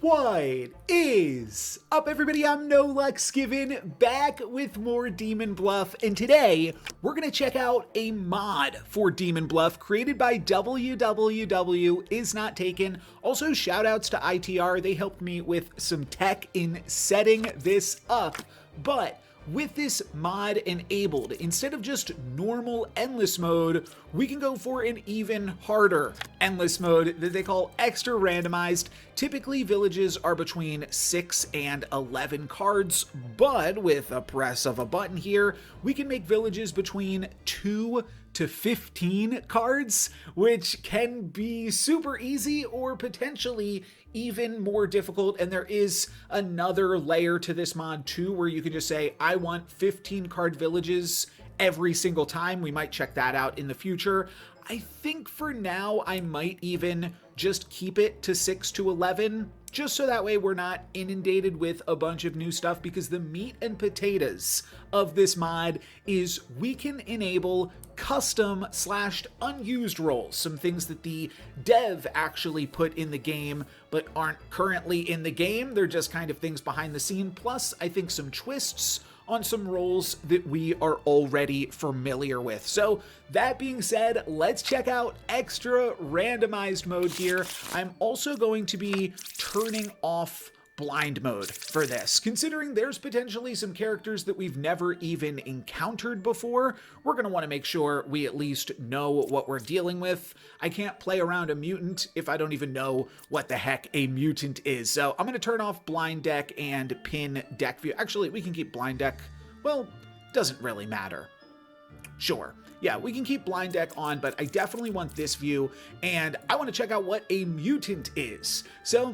What is up, everybody? I'm No Lux Given, back with more Demon Bluff, and today we're going to check out a mod for Demon Bluff created by wwwisnottaken. Also, shoutouts to ITR, they helped me with some tech in setting this up, but with this mod enabled, instead of just normal endless mode, we can go for an even harder endless mode that they call extra randomized. Typically, villages are between 6 and 11 cards, but with a press of a button here, we can make villages between 2 to 15 cards, which can be super easy or potentially even more difficult. And there is another layer to this mod too, where you can just say, I want 15 card villages every single time. We might check that out in the future. I think for now, I might even just keep it to 6 to 11, just so that way we're not inundated with a bunch of new stuff, because the meat and potatoes of this mod is we can enable custom / unused roles, some things that the dev actually put in the game but aren't currently in the game. They're just kind of things behind the scene, plus I think some twists on some roles that we are already familiar with. So that being said, let's check out extra randomized mode here. I'm also going to be turning off blind mode for this, considering there's potentially some characters that we've never even encountered before. We're going to want to make sure we at least know what we're dealing with. I can't play around a mutant if I don't even know what the heck a mutant is. So I'm going to turn off blind deck and pin deck view. Actually, we can keep blind deck. Well, doesn't really matter. Sure. Yeah, we can keep blind deck on, but I definitely want this view, and I want to check out what a mutant is. So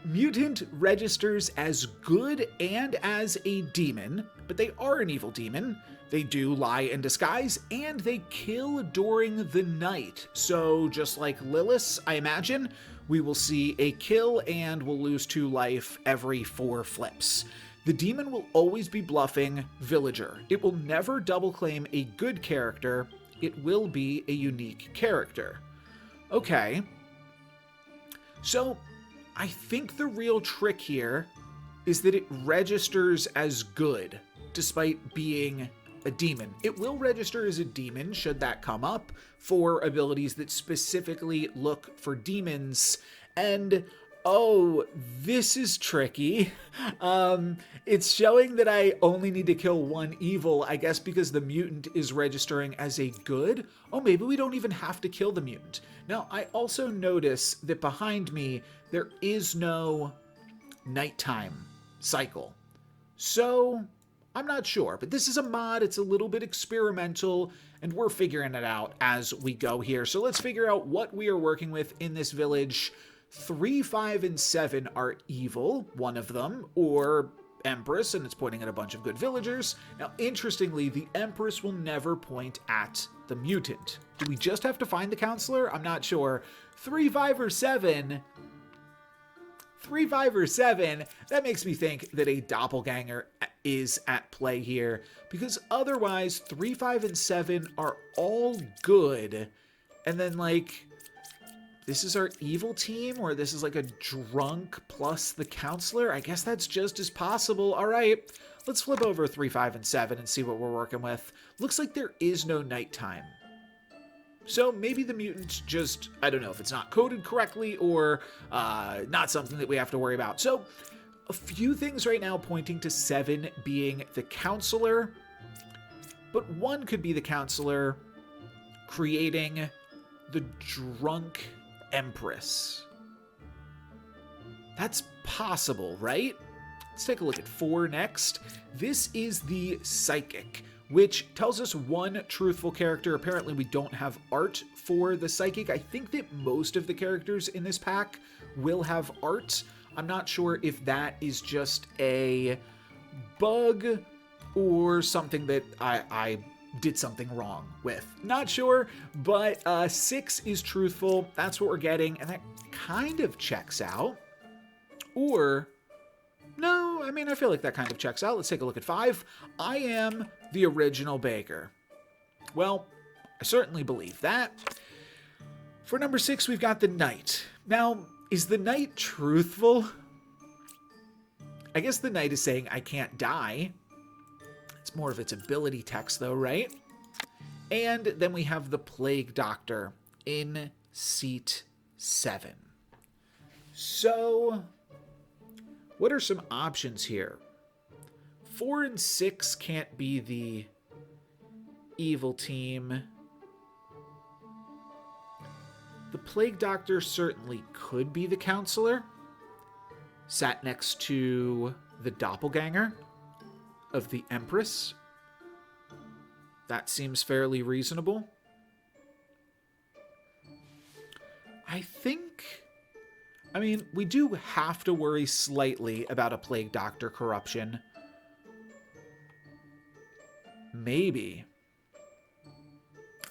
mutant registers as good and as a demon, but they are an evil demon. They do lie in disguise, and they kill during the night. So just like Lilith, I imagine, we will see a kill and we'll lose 2 life every 4 flips. The demon will always be bluffing villager. It will never double claim a good character. It will be a unique character. Okay. So I think the real trick here is that it registers as good, despite being a demon. It will register as a demon, should that come up, for abilities that specifically look for demons. And oh, this is tricky. It's showing that I only need to kill 1 evil, I guess because the mutant is registering as a good. Oh, maybe we don't even have to kill the mutant. Now, I also notice that behind me, there is no nighttime cycle. So I'm not sure, but this is a mod. It's a little bit experimental, and we're figuring it out as we go here. So let's figure out what we are working with in this village. 3, 5, and 7 are evil, one of them, or Empress, and it's pointing at a bunch of good villagers. Now, interestingly, the Empress will never point at the mutant. Do we just have to find the counselor? I'm not sure. 3, 5, or 7... 3, 5, or 7, that makes me think that a doppelganger is at play here, because otherwise 3, 5, and 7 are all good, and then like this is our evil team, or this is like a drunk plus the counselor. I guess that's just as possible. All right, let's flip over 3, 5, and 7 and see what we're working with. Looks like there is no nighttime. So maybe the mutant just, I don't know if it's not coded correctly or not something that we have to worry about. So a few things right now pointing to 7 being the counselor, but 1 could be the counselor creating the drunk Empress. That's possible, right? Let's take a look at 4 next. This is the psychic, which tells us 1 truthful character. Apparently we don't have art for the psychic. I think that most of the characters in this pack will have art. I'm not sure if that is just a bug or something that I did something wrong with. Not sure, but 6 is truthful. That's what we're getting, and that kind of checks out. Or no, I mean, I feel like that kind of checks out. Let's take a look at 5. I am the original baker. Well, I certainly believe that. For number 6, we've got the knight. Now, is the knight truthful? I guess the knight is saying I can't die. It's more of its ability text though, right? And then we have the Plague Doctor in seat 7. So, what are some options here? 4 and 6 can't be the evil team. The Plague Doctor certainly could be the counselor. Sat next to the doppelganger of the Empress. That seems fairly reasonable. I mean, we do have to worry slightly about a Plague Doctor corruption. Maybe.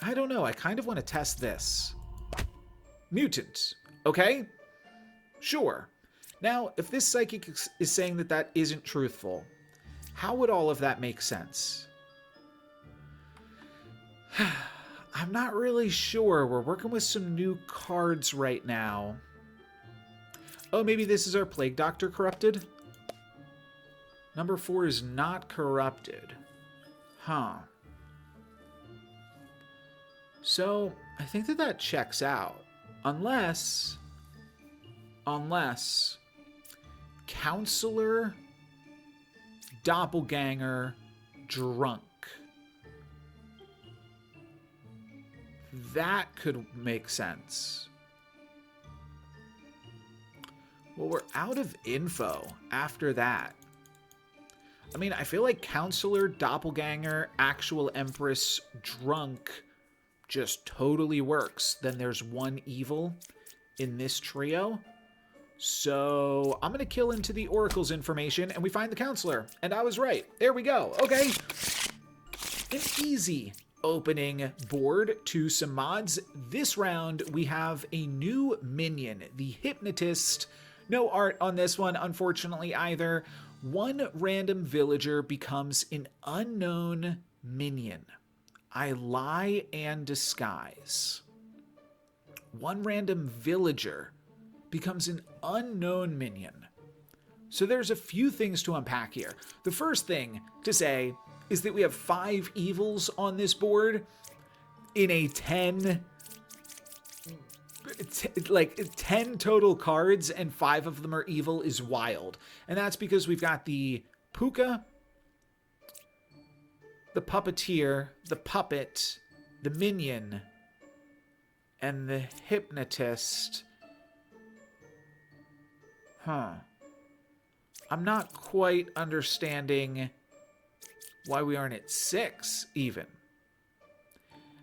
I don't know. I kind of want to test this. Mutant. Okay? Sure. Now, if this psychic is saying that that isn't truthful, how would all of that make sense? I'm not really sure. We're working with some new cards right now. Oh, maybe this is our Plague Doctor corrupted? Number 4 is not corrupted. Huh. So, I think that checks out. Unless... Counselor, Doppelganger, Drunk. That could make sense. Well, we're out of info after that. I mean, I feel like Counselor, Doppelganger, Actual Empress, Drunk just totally works. Then there's one evil in this trio. So I'm going to kill into the Oracle's information and we find the Counselor. And I was right. There we go. Okay. An easy opening board to some mods. This round, we have a new minion, the Hypnotist. No art on this one, unfortunately, either. One random villager becomes an unknown minion. I lie and disguise. One random villager becomes an unknown minion. So there's a few things to unpack here. The first thing to say is that we have 5 evils on this board in a 10 total cards, and 5 of them are evil is wild. And that's because we've got the Puka, the Puppeteer, the Puppet, the Minion, and the Hypnotist. I'm not quite understanding why we aren't at 6 even.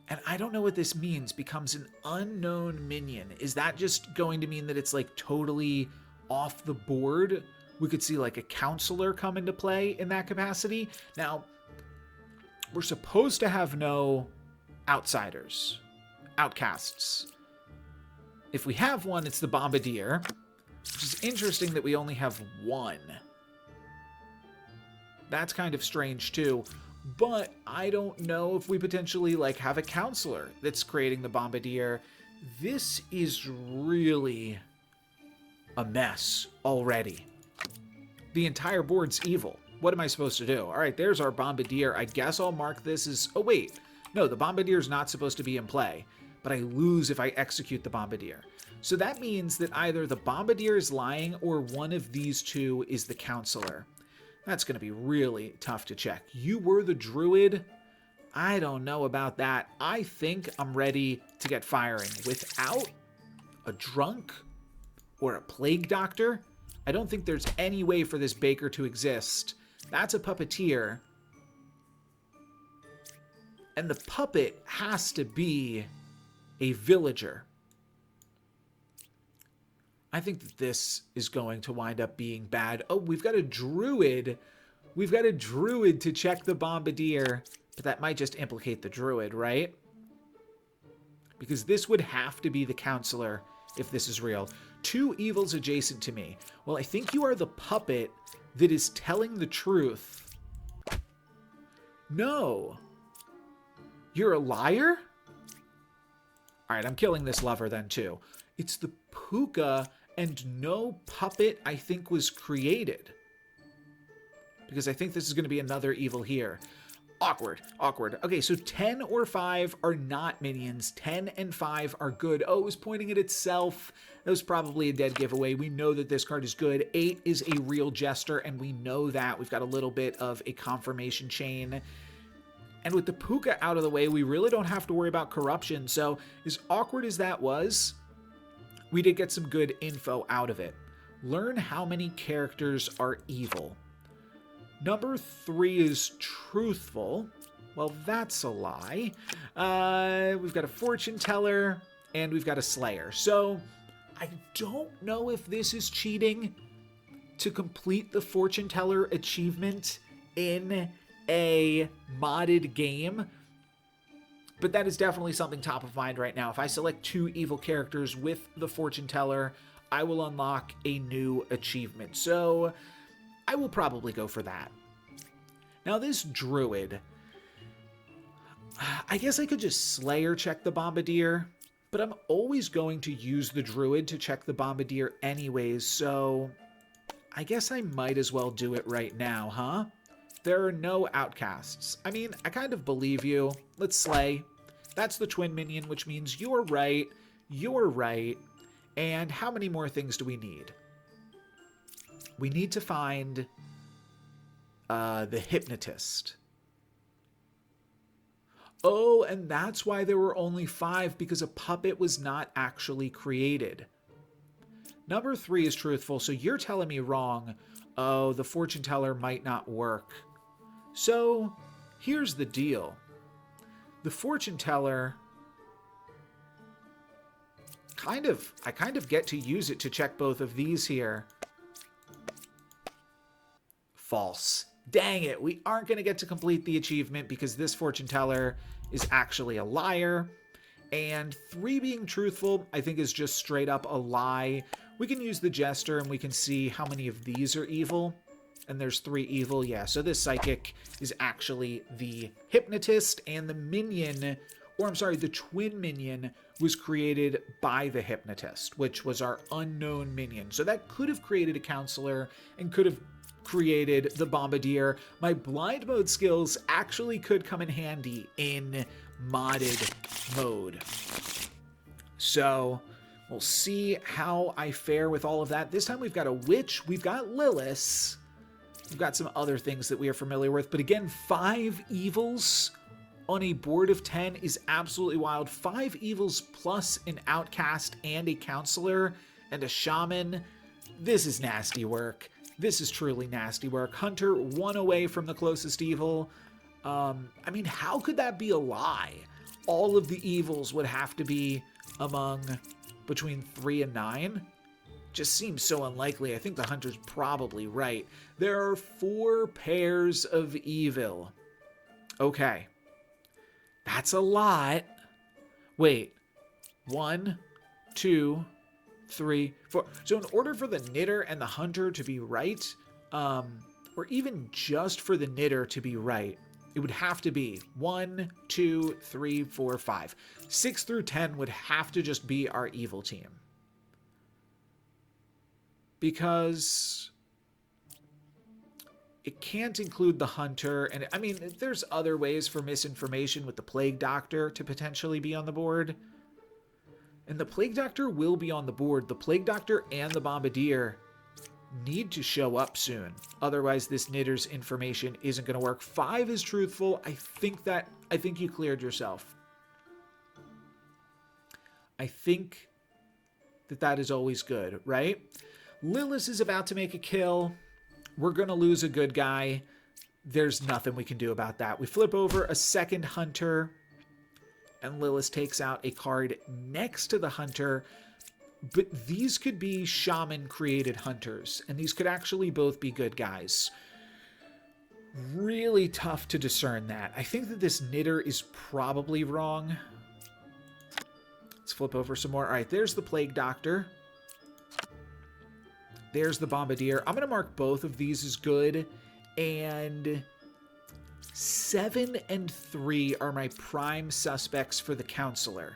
And I don't know what this means. Becomes an unknown minion. Is that just going to mean that it's like totally off the board? We could see like a counselor come into play in that capacity. Now, we're supposed to have no outsiders, outcasts. If we have one, it's the Bombardier, which is interesting that we only have 1. That's kind of strange too. But I don't know if we potentially like have a counselor that's creating the Bombardier. This is really a mess already. The entire board's evil. What am I supposed to do? All right, there's our Bombardier. I guess I'll mark this as... Oh, wait. No, the Bombardier is not supposed to be in play, but I lose if I execute the Bombardier. So that means that either the Bombardier is lying or one of these two is the counselor. That's going to be really tough to check. You were the druid? I don't know about that. I think I'm ready to get firing. Without a drunk or a plague doctor, I don't think there's any way for this baker to exist. That's a puppeteer. And the puppet has to be a villager. I think that this is going to wind up being bad. Oh, we've got a druid. We've got a druid to check the Bombardier. But that might just implicate the druid, right? Because this would have to be the counselor if this is real. 2 evils adjacent to me. Well, I think you are the puppet that is telling the truth. No. You're a liar? All right, I'm killing this lover then too. It's the Puka, and no puppet, I think, was created. because I think this is going to be another evil here. Awkward, awkward. Okay, so 10 or 5 are not minions. 10 and 5 are good. Oh, it was pointing at itself. That was probably a dead giveaway. We know that this card is good. 8 is a real jester, and we know that. We've got a little bit of a confirmation chain. And with the Puka out of the way, we really don't have to worry about corruption. So as awkward as that was, we did get some good info out of it. Learn how many characters are evil. Number 3 is truthful. Well, that's a lie. We've got a fortune teller and we've got a slayer. So I don't know if this is cheating to complete the fortune teller achievement in a modded game, but that is definitely something top of mind right now. If I select 2 evil characters with the fortune teller, I will unlock a new achievement. So I will probably go for that. Now this druid, I guess I could just slayer check the bombardier, but I'm always going to use the druid to check the bombardier anyways, so I guess I might as well do it right now, huh? There are no outcasts. I mean, I kind of believe you. Let's slay. That's the twin minion, which means you're right, and how many more things do we need? We need to find the hypnotist. Oh, and that's why there were only 5, because a puppet was not actually created. Number 3 is truthful, so you're telling me wrong. Oh, the fortune teller might not work. So, here's the deal. The fortune teller, I kind of get to use it to check both of these here. False. Dang it, we aren't going to get to complete the achievement because this fortune teller is actually a liar. And 3 being truthful, I think, is just straight up a lie. We can use the jester and we can see how many of these are evil. And there's 3 evil, yeah. So this psychic is actually the hypnotist, and the minion, or I'm sorry, the twin minion was created by the hypnotist, which was our unknown minion. So that could have created a counselor and could have created the bombardier. My blind mode skills actually could come in handy in modded mode. So we'll see how I fare with all of that. This time we've got a witch, we've got Lilith, we've got some other things that we are familiar with, but again, 5 evils on a board of 10 is absolutely wild. 5 evils plus an outcast and a counselor and a shaman. This is nasty work. This is truly nasty work. Hunter 1 away from the closest evil. I mean, how could that be a lie? All of the evils would have to be among between 3 and 9. Just seems so unlikely. I think the Hunter's probably right. There are 4 pairs of evil. Okay. That's a lot. Wait. 1, 2, 3, 4. So in order for the knitter and the hunter to be right, or even just for the knitter to be right, it would have to be 1, 2, 3, 4, 5. 6 through 10 would have to just be our evil team. Because it can't include the hunter. And I mean, there's other ways for misinformation with the plague doctor to potentially be on the board. And the plague doctor will be on the board. The plague doctor and the bombardier need to show up soon. Otherwise, this knitter's information isn't going to work. 5 is truthful. I think you cleared yourself. I think that is always good, right? Lilith is about to make a kill. We're going to lose a good guy. There's nothing we can do about that. We flip over a second hunter, and Lilith takes out a card next to the hunter. But these could be shaman-created hunters, and these could actually both be good guys. Really tough to discern that. I think that this knitter is probably wrong. Let's flip over some more. All right, there's the plague doctor. There's the bombardier. I'm going to mark both of these as good. And 7 and 3 are my prime suspects for the counselor.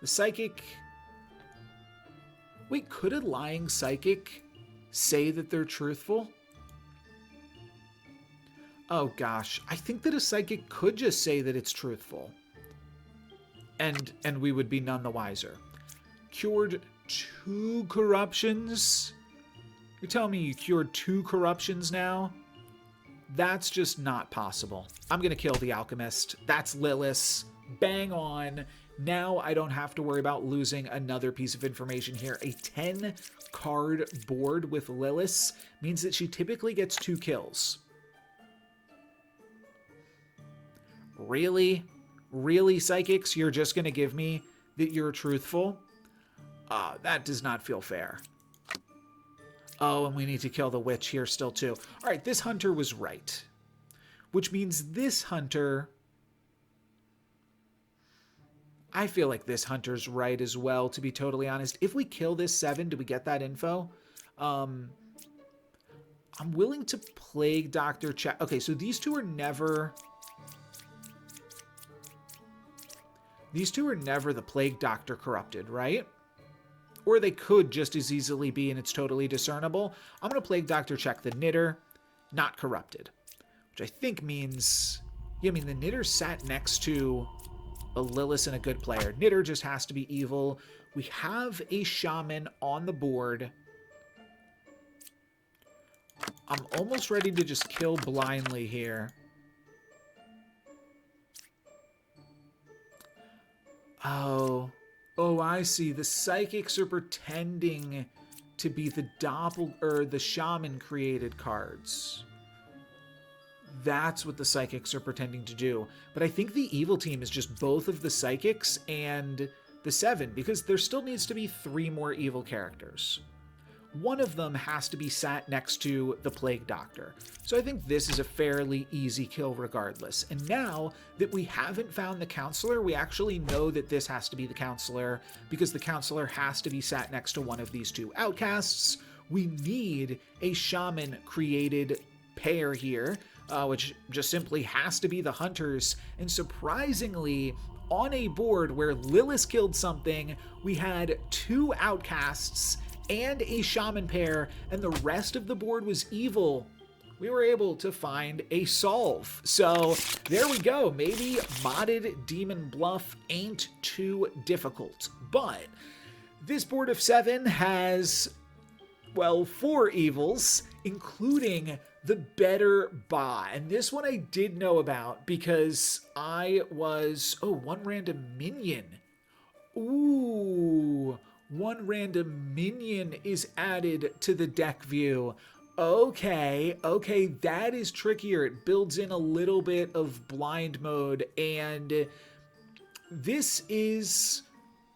The psychic... Wait, could a lying psychic say that they're truthful? Oh gosh, I think that a psychic could just say that it's truthful. And we would be none the wiser. Cured 2 corruptions? You're telling me you cured 2 corruptions now? That's just not possible. I'm going to kill the alchemist. That's Lilith. Bang on. Now I don't have to worry about losing another piece of information here. A 10 card board with Lilith means that she typically gets 2 kills. Really? Really, psychics? You're just going to give me that you're truthful? That does not feel fair. Oh, and we need to kill the witch here still too. All right, this hunter was right. Which means this hunter... I feel like this hunter's right as well, to be totally honest. If we kill this 7, do we get that info? I'm willing to Plague Doctor check. Okay, so these two are never... These two are never the Plague Doctor corrupted, right? Or they could just as easily be, and it's totally discernible. I'm going to Plague Doctor check the Knitter, not corrupted. Which I think means... Yeah, I mean, the Knitter sat next to a Lilith and a good player. Knitter just has to be evil. We have a Shaman on the board. I'm almost ready to just kill blindly here. Oh, I see. The psychics are pretending to be the the shaman created cards. That's what the psychics are pretending to do. But I think the evil team is just both of the psychics and the 7, because there still needs to be 3 more evil characters. One of them has to be sat next to the Plague Doctor. So I think this is a fairly easy kill regardless. And now that we haven't found the counselor, we actually know that this has to be the counselor, because the counselor has to be sat next to one of these 2 outcasts. We need a shaman created pair here, which just simply has to be the hunters. And surprisingly, on a board where Lilith killed something, we had 2 outcasts and a shaman pair, and the rest of the board was evil. We were able to find a solve. So there we go. Maybe modded Demon Bluff ain't too difficult. But this board of 7 has, well, 4 evils, including the better Ba. And this one I did know about because I was... Oh, 1 random minion. Ooh... 1 random minion is added to the deck view. Okay, that is trickier. It builds in a little bit of blind mode, and this is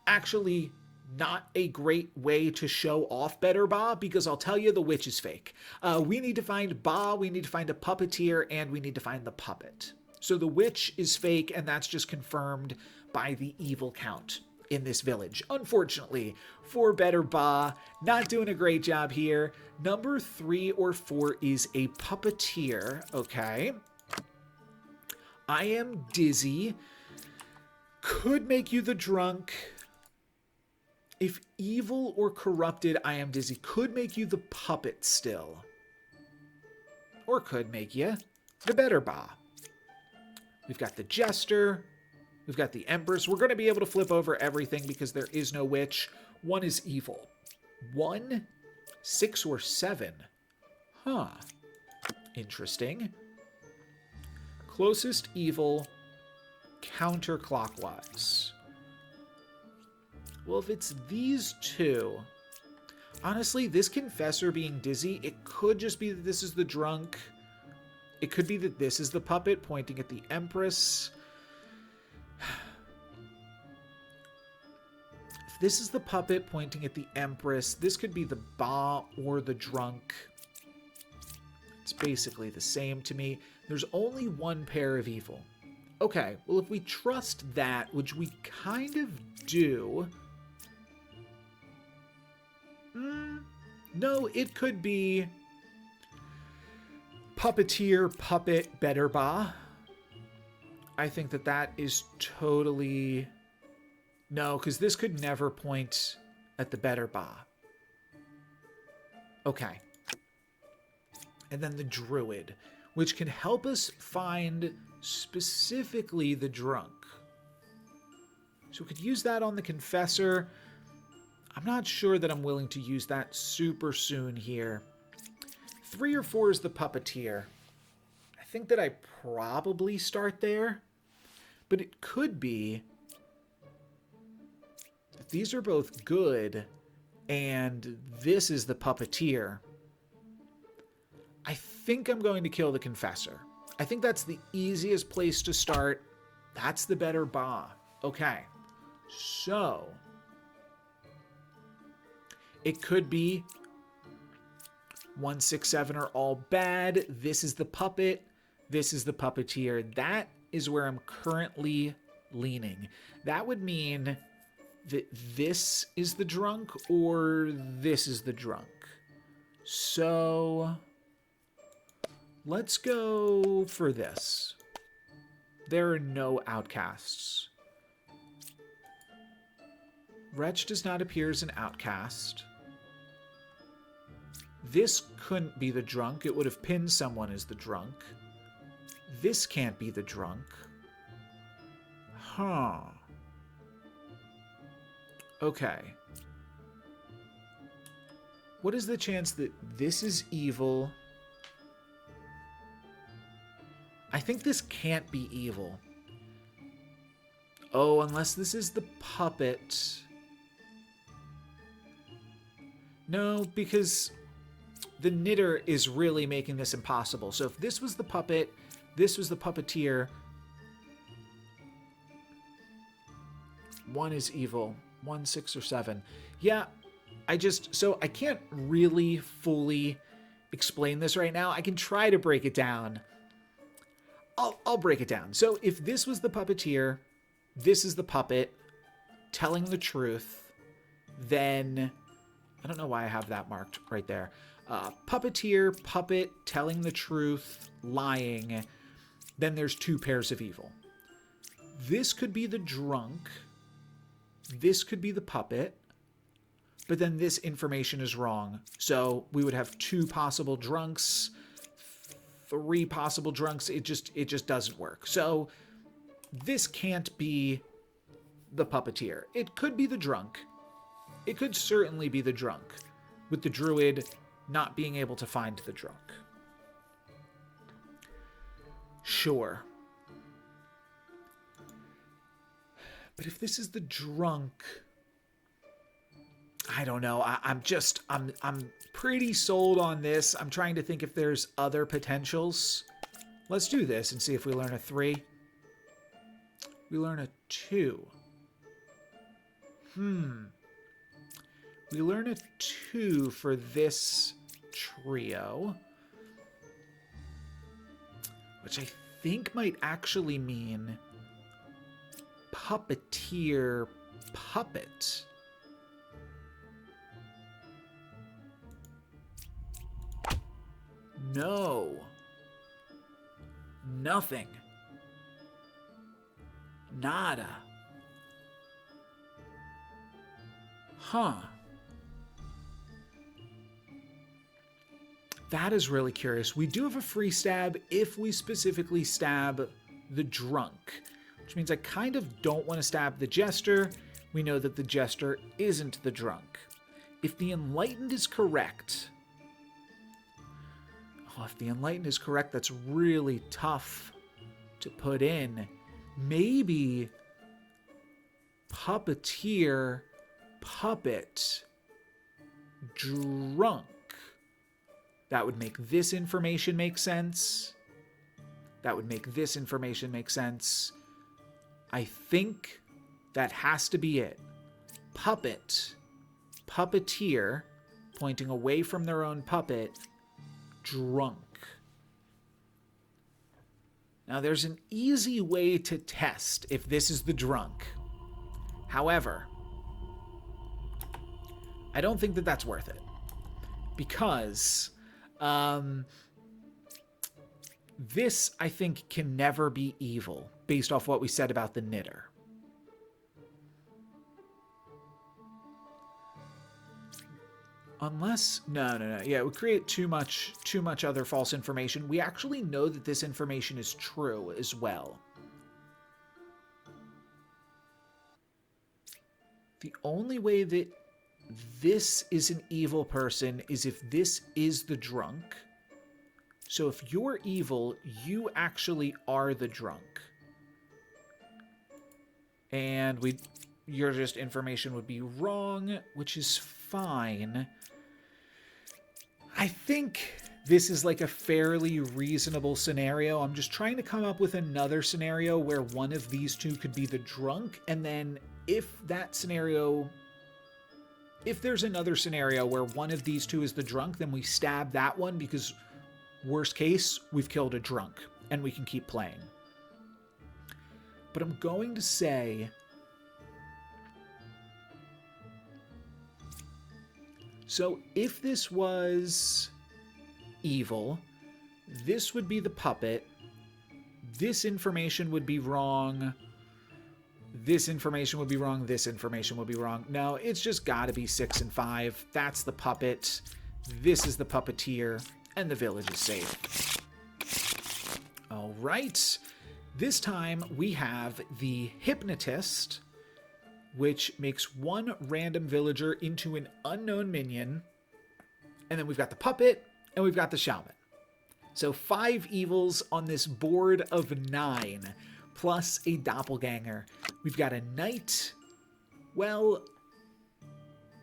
actually not a great way to show off better Ba, because I'll tell you the witch is fake. We need to find Ba, we need to find a puppeteer, and we need to find the puppet. So the witch is fake, and that's just confirmed by the evil count in this village. Unfortunately, for better Ba, not doing a great job here. Number 3 or 4 is a puppeteer. Okay. I am dizzy. Could make you the drunk. If evil or corrupted, I am dizzy. Could make you the puppet still. Or could make you the better Ba. We've got the jester. We've got the Empress. We're going to be able to flip over everything because there is no witch. 1 is evil. 1, 6, or 7. Huh. Interesting. Closest evil, counterclockwise. Well, if it's these 2... Honestly, this confessor being dizzy, it could just be that this is the drunk. It could be that this is the puppet pointing at the Empress. If this is the puppet pointing at the Empress, this could be the Ba or the drunk. It's basically the same to me. There's only 1 pair of evil. Okay, well, if we trust that, which we kind of do... no, it could be puppeteer, puppet, better Ba. I think that that is totally... No, because this could never point at the better Ba. Okay. And then the druid. which can help us find specifically the drunk. So we could use that on the confessor. I'm not sure that I'm willing to use that super soon here. 3 or 4 is the puppeteer. I think that I probably start there, but it could be that these are both good and this is the puppeteer. I think I'm going to kill the confessor. I think that's the easiest place to start. That's the better ba. Okay, so it could be 1, 6, 7 are all bad. This is the puppet. This is the puppeteer. That is where I'm currently leaning. That would mean that this is the drunk or this is the drunk. So let's go for this. There are no outcasts. Wretch does not appear as an outcast. This couldn't be the drunk. It would have pinned someone as the drunk. This can't be the drunk. Huh. Okay. What is the chance that this is evil? I think this can't be evil. Oh, unless this is the puppet. No, because the knitter is really making this impossible. So if this was the puppet, this was the puppeteer. 1 is evil. 1, 6, or 7. Yeah, so I can't really fully explain this right now. I can try to break it down. I'll break it down. So if this was the puppeteer, this is the puppet telling the truth, then I don't know why I have that marked right there. Puppeteer, puppet, telling the truth, lying. Then there's 2 pairs of evil. This could be the drunk. This could be the puppet. But then this information is wrong. So we would have 2 possible drunks, 3 possible drunks. It just doesn't work. So this can't be the puppeteer. It could be the drunk. It could certainly be the drunk, with the druid not being able to find the drunk. Sure. But if this is the drunk, I don't know. I'm pretty sold on this. I'm trying to think if there's other potentials. Let's do this and see if we learn a 3. We learn a 2. We learn a 2 for this trio, which I think might actually mean puppeteer puppet. No. Nothing. Nada. Huh. That is really curious. We do have a free stab if we specifically stab the drunk, which means I kind of don't want to stab the jester. We know that the jester isn't the drunk. If the enlightened is correct... Oh, if the enlightened is correct, that's really tough to put in. Maybe puppeteer, puppet, drunk. That would make this information make sense. That would make this information make sense. I think that has to be it. Puppet, puppeteer, pointing away from their own puppet, drunk. Now, there's an easy way to test if this is the drunk. However, I don't think that that's worth it. Because this, I think, can never be evil, based off what we said about the knitter. Unless, no. Yeah, it would create too much other false information. We actually know that this information is true as well. The only way that this is an evil person is if this is the drunk. So if you're evil, you actually are the drunk. And your just information would be wrong, which is fine. I think this is like a fairly reasonable scenario. I'm just trying to come up with another scenario where one of these two could be the drunk, and then if there's another scenario where one of these two is the drunk, then we stab that one because worst case, we've killed a drunk and we can keep playing. But I'm going to say, so if this was evil, this would be the puppet. This information would be wrong. This information would be wrong. This information would be wrong. No, it's just got to be 6 and 5. That's the puppet. This is the puppeteer. And the village is safe. All right. This time we have the hypnotist, which makes one random villager into an unknown minion. And then we've got the puppet and we've got the shaman. So 5 evils on this board of 9, plus a doppelganger. We've got a knight. Well,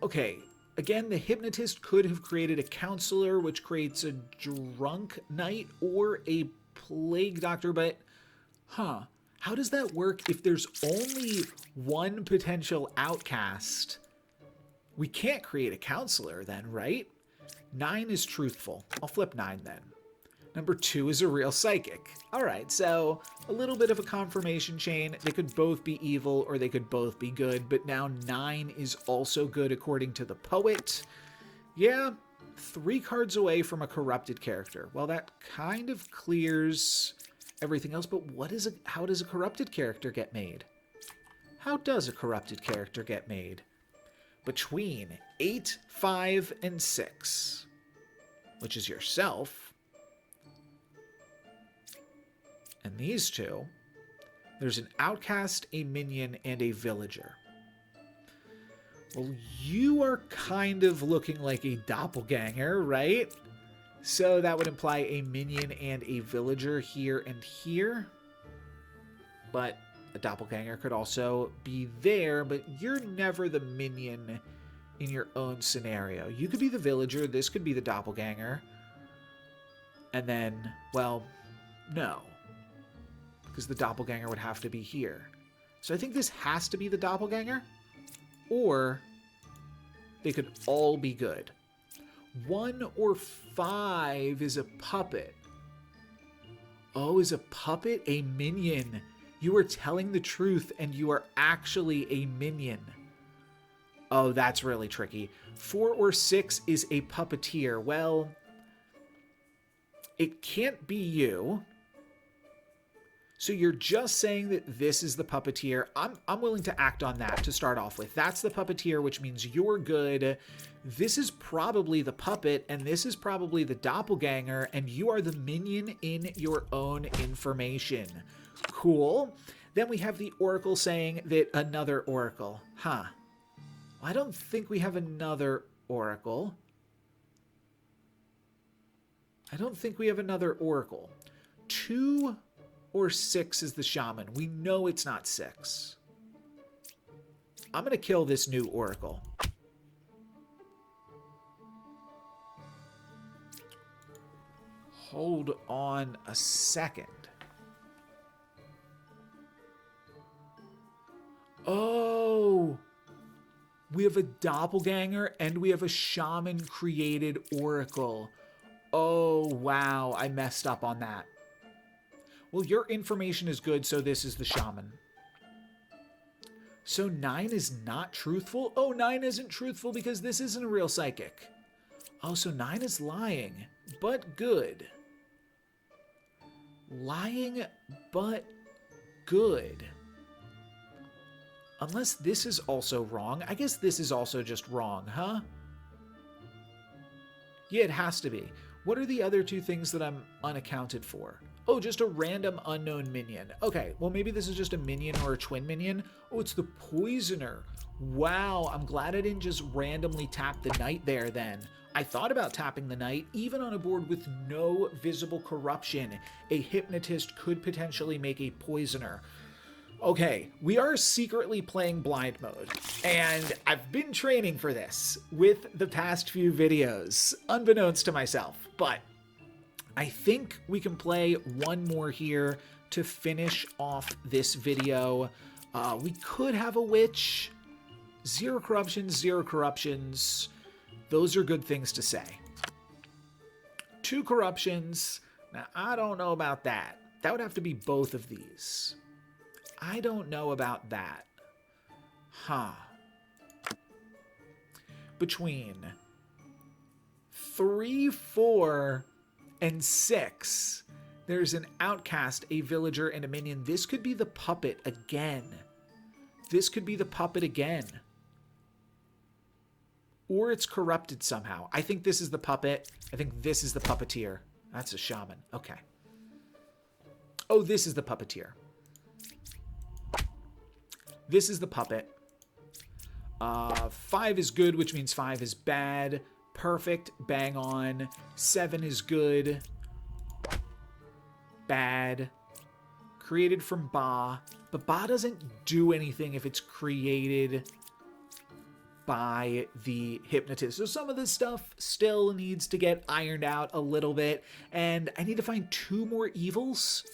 okay. Again, the hypnotist could have created a counselor, which creates a drunk knight, or a plague doctor, but, how does that work if there's only one potential outcast? We can't create a counselor then, right? 9 is truthful. I'll flip 9 then. Number 2 is a real psychic. All right, so a little bit of a confirmation chain. They could both be evil or they could both be good, but now 9 is also good according to the poet. Yeah, 3 cards away from a corrupted character. Well, that kind of clears everything else, but how does a corrupted character get made? How does a corrupted character get made? Between 8, 5, and 6, which is yourself, and these two, there's an outcast, a minion, and a villager. Well, you are kind of looking like a doppelganger, right? So that would imply a minion and a villager here and here. But a doppelganger could also be there, but you're never the minion in your own scenario. You could be the villager, this could be the doppelganger. And then, well, no. Because the doppelganger would have to be here. So I think this has to be the doppelganger. Or they could all be good. 1 or 5 is a puppet. Oh, is a puppet a minion? You are telling the truth and you are actually a minion. Oh, that's really tricky. 4 or 6 is a puppeteer. Well, it can't be you. So you're just saying that this is the puppeteer. I'm willing to act on that to start off with. That's the puppeteer, which means you're good. This is probably the puppet, and this is probably the doppelganger, and you are the minion in your own information. Cool. Then we have the oracle saying that another oracle. I don't think we have another oracle. I don't think we have another oracle. 2 or 6 is the shaman. We know it's not 6. I'm going to kill this new oracle. Hold on a second. Oh, we have a doppelganger and we have a shaman created oracle. Oh, wow. I messed up on that. Well, your information is good, so this is the shaman. So 9 is not truthful? Oh, 9 isn't truthful because this isn't a real psychic. Oh, so 9 is lying, but good. Lying, but good. Unless this is also wrong. I guess this is also just wrong, huh? Yeah, it has to be. What are the other two things that I'm unaccounted for? Oh, just a random unknown minion. Okay, well maybe this is just a minion or a twin minion. Oh, it's the poisoner. Wow, I'm glad I didn't just randomly tap the knight there then. I thought about tapping the knight. Even on a board with no visible corruption, a hypnotist could potentially make a poisoner. Okay, we are secretly playing blind mode, and I've been training for this with the past few videos, unbeknownst to myself, but I think we can play one more here to finish off this video. We could have a witch. 0 corruptions, 0 corruptions. Those are good things to say. 2 corruptions. Now, I don't know about that. That would have to be both of these. I don't know about that. Huh. Between 3, 4, and 6, there's an outcast, a villager, and a minion. This could be the puppet again. This could be the puppet again. Or it's corrupted somehow. I think this is the puppet. I think this is the puppeteer. That's a shaman. Okay. Oh, this is the puppeteer. This is the puppet. 5 is good, which means 5 is bad. Perfect. Bang on. 7 is good. Bad. Created from Ba. But Ba doesn't do anything if it's created by the hypnotist. So some of this stuff still needs to get ironed out a little bit. And I need to find 2 more evils?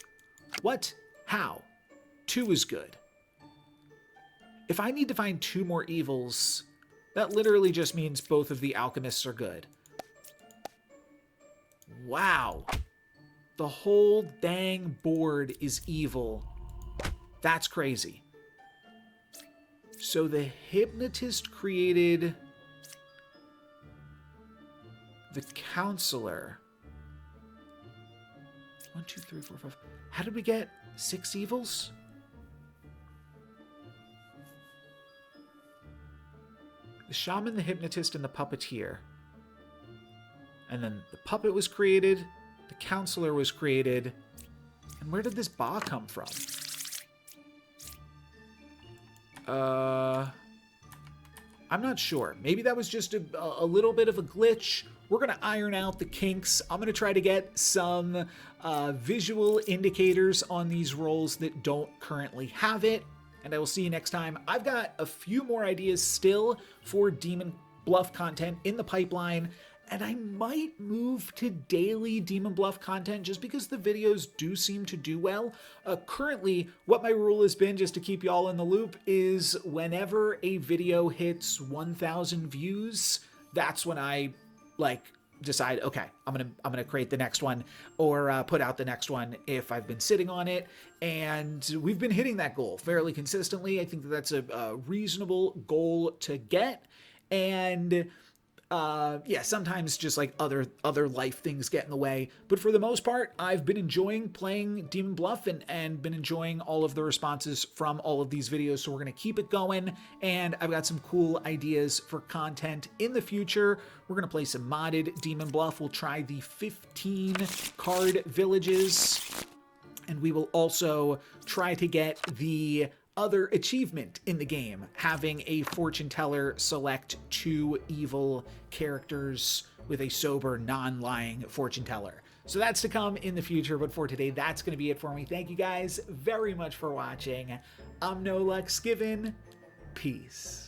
What? How? 2 is good. If I need to find 2 more evils, that literally just means both of the alchemists are good. Wow. The whole dang board is evil. That's crazy. So the hypnotist created the counselor. 1, 2, 3, 4, 5. How did we get 6 evils? The shaman, the hypnotist, and the puppeteer. And then the puppet was created. The counselor was created. And where did this Ba come from? I'm not sure. Maybe that was just a little bit of a glitch. We're going to iron out the kinks. I'm going to try to get some visual indicators on these rolls that don't currently have it. And I will see you next time. I've got a few more ideas still for Demon Bluff content in the pipeline. And I might move to daily Demon Bluff content just because the videos do seem to do well. Currently, what my rule has been, just to keep y'all in the loop, is whenever a video hits 1,000 views, that's when I decide, okay, I'm gonna create the next one or put out the next one if I've been sitting on it. And we've been hitting that goal fairly consistently. I think that's a reasonable goal to get. And yeah, sometimes just like other life things get in the way. But for the most part, I've been enjoying playing Demon Bluff and been enjoying all of the responses from all of these videos. So we're going to keep it going. And I've got some cool ideas for content in the future. We're going to play some modded Demon Bluff. We'll try the 15 card villages. And we will also try to get the other achievement in the game, having a fortune teller select 2 evil characters with a sober, non-lying fortune teller. So that's to come in the future, but for today, that's going to be it for me. Thank you guys very much for watching. I'm No Lux Given. Peace.